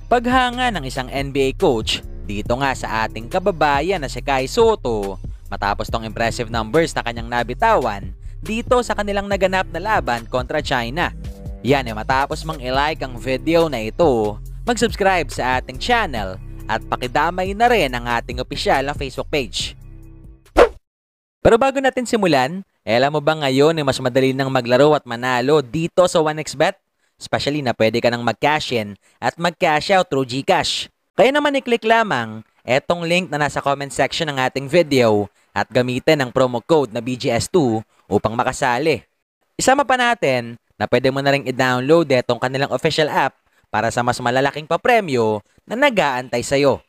Paghanga ng isang NBA coach dito nga sa ating kababayan na si Kai Sotto matapos tong impressive numbers na kanyang nabitawan dito sa kanilang naganap na laban kontra China. Yan ay matapos mang i-like ang video na ito, mag-subscribe sa ating channel at pakidamay na rin ang ating opisyal na Facebook page. Pero bago natin simulan, alam mo ba ngayon ay mas madali nang maglaro at manalo dito sa 1xBet? Especially na pwede ka nang mag-cash in at mag-cash out through GCash. Kaya naman i-click lamang etong link na nasa comment section ng ating video at gamitin ang promo code na BGS2 upang makasali. Isama pa natin na pwede mo na rin i-download etong kanilang official app para sa mas malalaking papremyo na nag-aantay sa'yo.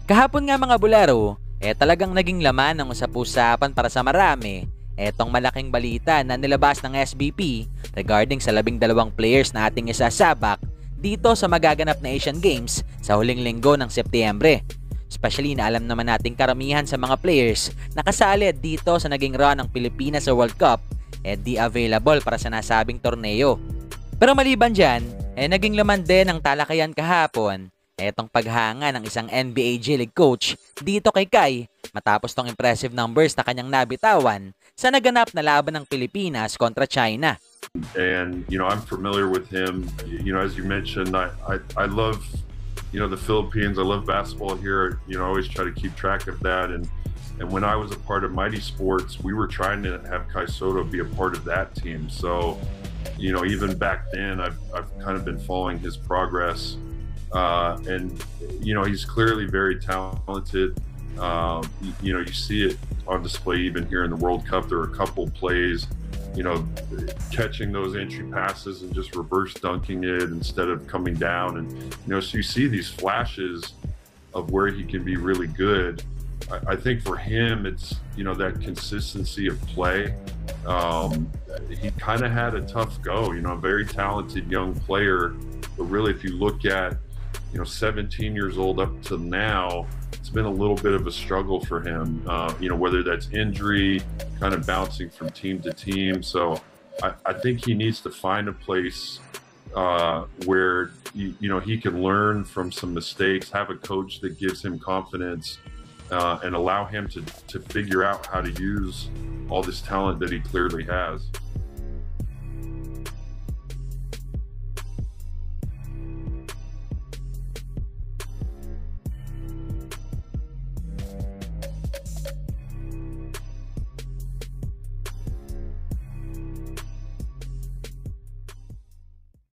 Kahapon nga mga bularo, talagang naging laman ng usap-usapan para sa marami etong malaking balita na nilabas ng SBP regarding sa 12 players na ating isasabak dito sa magaganap na Asian Games sa huling linggo ng Setyembre. Especially na alam naman nating karamihan sa mga players na kasali dito sa naging run ng Pilipinas sa World Cup di available para sa nasabing torneo. Pero maliban dyan, naging laman din ng talakayan kahapon etong paghanga ng isang NBA G League coach dito kay Kai matapos tong impressive numbers na kanyang nabitawan sa naganap na laban ng Pilipinas kontra China. And I'm familiar with him. As you mentioned, I love the Philippines. I love basketball here. I always try to keep track of that. And when I was a part of Mighty Sports, we were trying to have Kai Sotto be a part of that team. So even back then, I've kind of been following his progress. And he's clearly very talented. You see it on display even here in the World Cup. There are a couple plays, catching those entry passes and just reverse dunking it instead of coming down. And, so you see these flashes of where he can be really good. I think for him, it's, that consistency of play. He kind of had a tough go, a very talented young player, but really if you look at, 17 years old up to now, it's been a little bit of a struggle for him, whether that's injury, kind of bouncing from team to team. So I think he needs to find a place where, he can learn from some mistakes, have a coach that gives him confidence, and allow him to figure out how to use all this talent that he clearly has.